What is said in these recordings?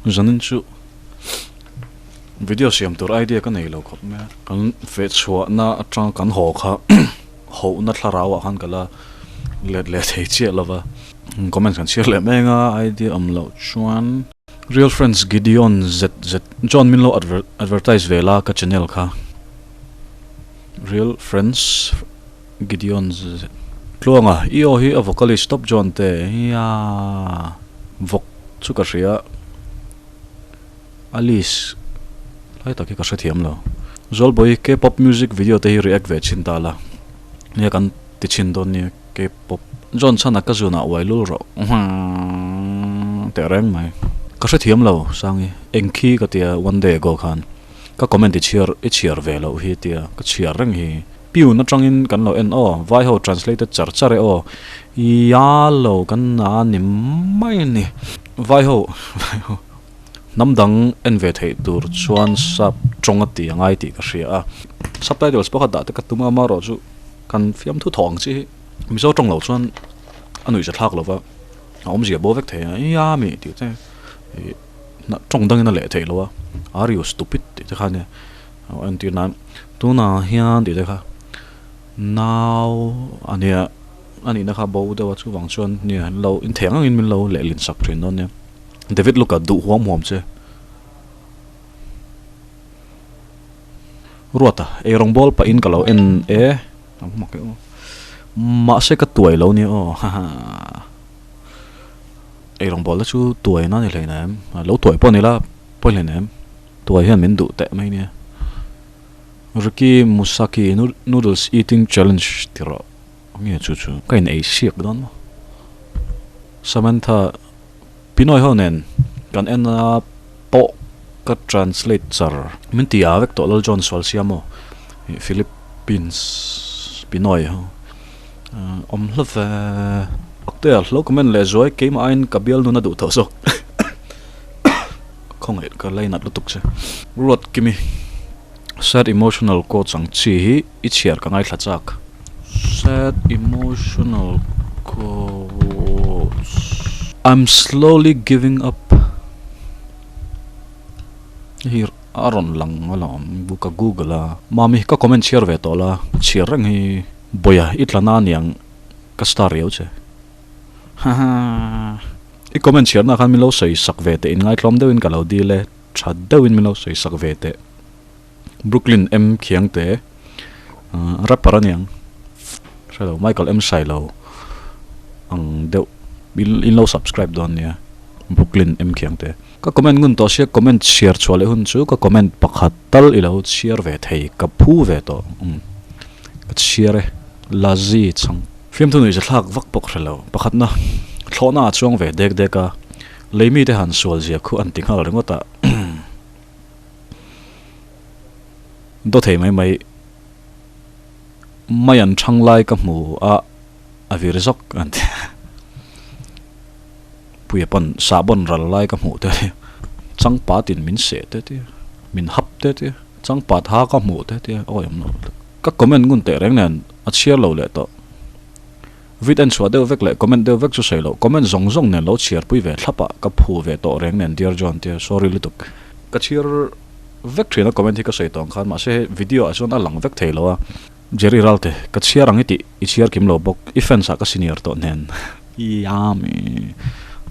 zanin chu video siam tur idea ka nei lo khop me kan fe chwa na atang kan ho kha ho na tharawa han kala let thei che lova comment kan share le menga idea amlo chuan real friends Gideon z John Minlo advertise vela ka channel kha real friends Gideon z klonga io hi a vocalist stop John te ya vok chu ka ria Alice lai ta ki ka sathiam lo zol boy K-pop music video te hi react ve chin ta la ne kan ti chin don ni K-pop John Chhana ka zuna wailul ro te reng mai ka sathiam lo sangi engki ka tia one day ago khan ka comment ti cheer ve lo hi tia ka cheer reng hi piu na tangin kan lo en o vai ho translated char e o ya lo kan na ni mai ni vai ho namdang en ve thei tur chuan sap tonga ti angai ti ka ria subtitles pakhat da te ka tuma ma ro chu kan fiam thu thong chi miso tong lo chuan anui ja thak lova om ji bo vek the ya mi ti te na tong dang na le thei lo are you stupid ti kha ne an ti na tu na hian ti te kha now ani na kha bo da wa chu wang chuan ni lo in theng in min lo le lin sak thin non ne David look at du hom che ruata e rong bol pa in kalo en e ma se ka tuai lo ni o ha ha e rong bol la chu tuai na ni le na lo tuai po ni la po le nem tuai hian min du te mai ni Ricky Musaki noodles eating challenge tiro nge chu kain ei siak don Samantha Pinoy honen kan en po ka translate char min tia vek to lol John Swal siamo Philippines Pinoy ho om love octel lo comment le zoi ke ma in kabial nu na du tho so khong et ka lai nat lutuk che rot kimi sad emotional quote sang chi hi I share ka ngai thlachak sad emotional quotes I'm slowly giving up. Here aron lang alam buka Google la. Mami ka comment share ve to la. Share rang hi boya itlana niang ka star yau che. Ha ha. I comment share na kan mi lo sei sak ve te in ngai tlom deuin ka lo di le. Chad deuin mi lo sei sak ve te. Brooklyn M khiang te. Rapper niang. Hello Michael M Silo. Ang deu in lo subscribe don ya Brooklyn M khiang te ka comment ngun to share comment share chwale hun chu ka comment pakhat tal ilo share ve thei ka phu ve to ka share lazi chang film tu ni ja thak vak pok relo pakhat na thlona chuang ve dek deka leimi te han sual zia khu an ting hal rengota do thei mai an thang lai ka mu a virzok an puya pan sabon ral lai ka mu te chang pa tin min se te min hap te chang pa tha ka mu te oyam no ka comment ngun te reng nan a share lo le to vid an swa de vek le comment de vek chu sei lo comment zong nen lo share pui ve thlapa ka phu ve to reng nen dear John te sorry lituk ka share vek thina comment hi ka sei tong khan ma se video a chon a lang vek thei lo a Jerry Ralte ka share ang iti I share kim lo bok ifen sa ka senior to nen yami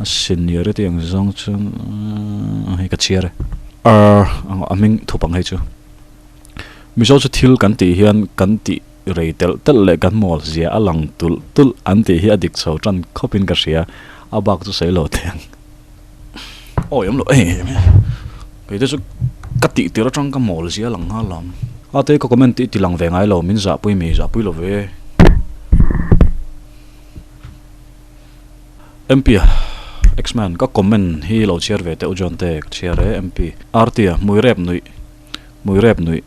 seniority ang zong chun hi ka chiare ang aming thupang hai chu mi so chu thil kan ti hian kan ti reitel tel le kan mol zia alang tul anti hi adik chho tran khopin ka ria abak chu sei lo theng oyam lo ke te chu ka ti tira tang ka mol zia lang ha lam ate ko comment ti lang ve ngai lo min za pui mi za pui lo ve MP X-Man ka comment hi lo share ve te ujon te share MP artia mui rep nui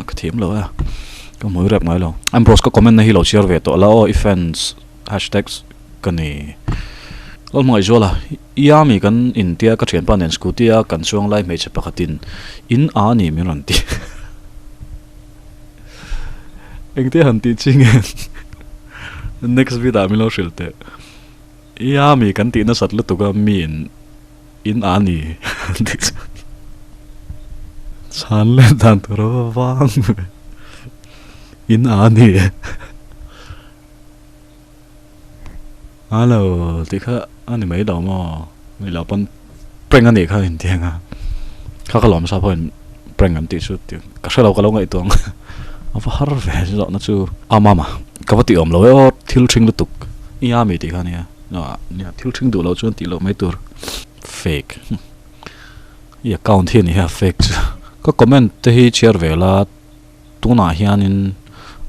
ka thim lo ka mui rep ngai lo Ambrose ka comment na hi lo share ve to la o offense hashtags kani lol mai zola yami kan india ka thian pan en scooty a kan chuang lai me che pakhatin in a ni mi ran ti engte han ti ching next vida mi lo shilte Yummy kan ti na satlo to ka min in ani. San le dan to ro wang. In ani. Alo, ti kha ani mai daw mo. Mi la pon preng ani kha in tiang a. Kha ka lom sa pon preng an ti chu ti. Ka sa lo ngai tong. Apa har ve zo na chu amama. Ka pa ti om lo o thil thing lu tuk. Yummy ti kha nia. No, nia thil thing du lo chuan ti lo mai tur. Fake. Ya count hi ni ha fake. Có comment te hi share vela tuna hianin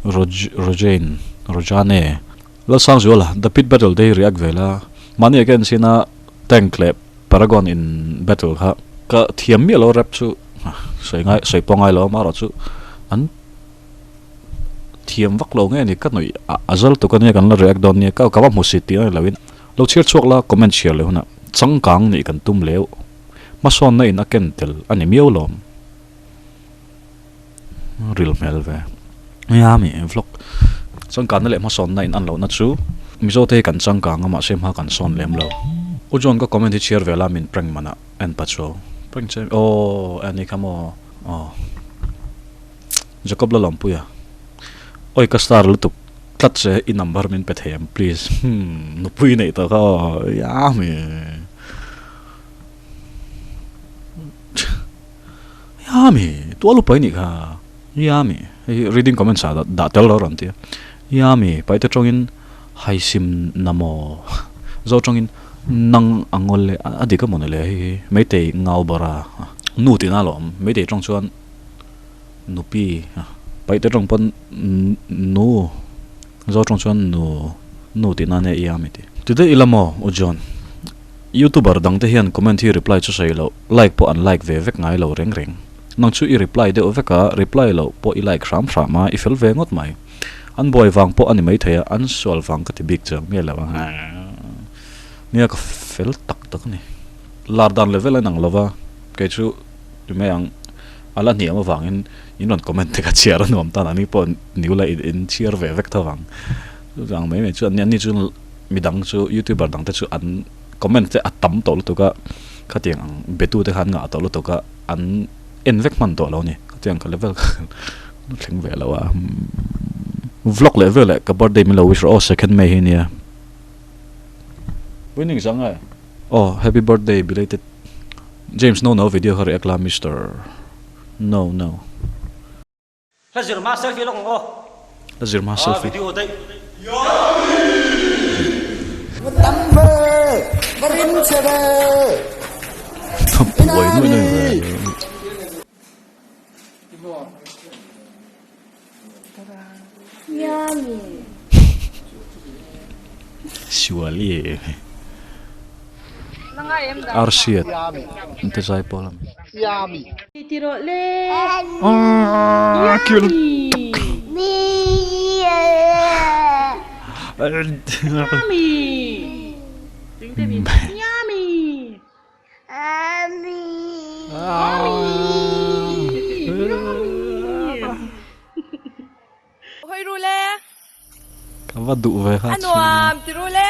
Rojane la sang zola the pit battle day react vela mani again sina tank clap paragon in battle ha ka thiam mi lo rap chu sei pongai lo ma ro chu an thiam vak lo nge ni ka noi azal to kan ya kan la react don ni ka ba mu sit ti lawin lo share chok la comment share le huna changkang ni kan tum leu ma son na in aken tel ani miau lom real mel ve Yummy vlog changkang na le ma son na in an lo na chu mizo te kan changkang ma sem ha kan son lem lo o jon ka comment hi share vela min prank mana en pacho prank che o ani kamo o jacob la lampuya oi ka star lutuk tlat che I number min pethem please no pui nei to ka Yummy Yummy tu alu pai ni ka Yummy reading comments da tel lo ran ti Yummy pai te chongin hai sim namo zo chongin nang angol le adi ka mon le mai te ngau bara nu ti na lom mai te chong chuan nu pi pai te chong pon nu zo chong chuan nu ti na ne Yummy ti today ilamo o John YouTuber dang te hian comment hi reply chu sei lo like po unlike ve vek ngai lo reng reng nang chu I reply de oveka reply lo po I like ram ma I fel ve ngot mai an boy wang po ani mai thaya an sol wang ka ti big chang me la nia ka fel tak ni lar dan level nang lova ke chu me ang ala ni ma wangin inon comment te ka chiar nom ta ani po niu la in chiar ve vek ta wang jang mai me chu an ni chu midang chu YouTuber dang te chu an comment te atam to lu to ka khatiang ang betu te khan nga to lu to ka an envek man to lo ni khatiang ka level thling ve lo wa vlog level ka birthday mi lo wish o second May hi nia winning sang ai oh happy birthday belated James no video har ekla Mr. No Lazir ma selfie lo ko lazir ma selfie video dai Tambe Barin sebe boy no Yummy. surely arsiat inte sai polam Yummy Tiro le. kill Yummy. Yummy. Hoy rule. Kawa du ve ha Ano tirule?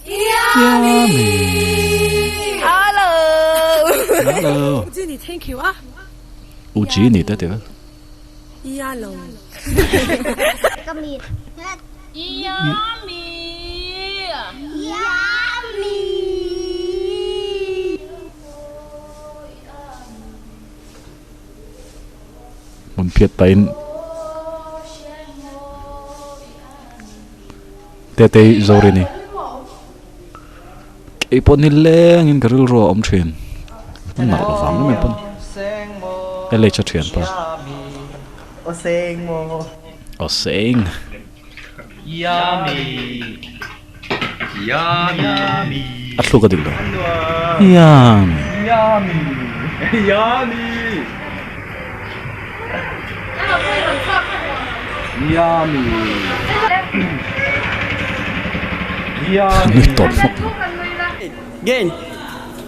Yummy Hello. hello Jenny, thank you ah. uji ni te te Hello. Yummy. Yummy. Yummy. mun phiat pain te zori ni ke pon ni leng in garil ro om thin na lo fam me pon ele cha thian pa O seng mo o sing Yummy Yummy atlu ka dilo yam Yummy Yummy Yummy ni top Again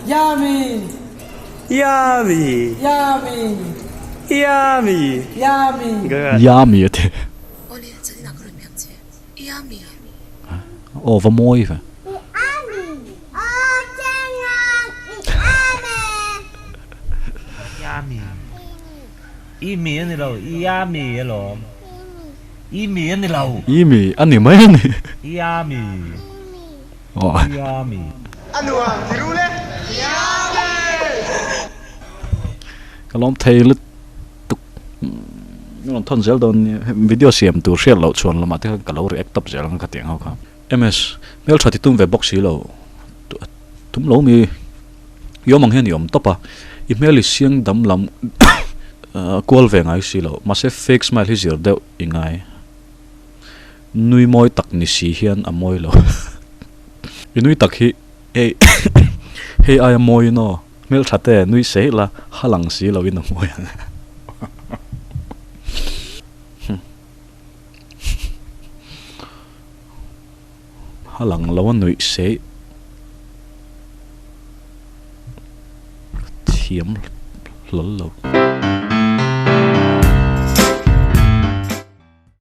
Yummy Yummy Yummy Yummy Yummy Good yummy te Olha, você não acredita? Yummy. o va moi fa Yummy. ý mì anh lâu ý ya mì lo ý mì anh lâu ý mì ăn gì mấy này ý ya mì ồ ý ya mì cái lom thấy lứt tục nó thon gel don video xem tu share lâu chuan là mà thế cái lâu react tập gel cái tiếng hao khá ms mail chat tum về box xí lâu tum lâu mi yo mang hen yom topa email siang dam lam call về ngay xí lâu mà sẽ fake smile hi zir deuh ingai nui moi tak ni si hian a moi lo inui tak hi hey hey ai moi no mail chat nui sei la halang si lo in moi halang lo nui sei thiam lol lo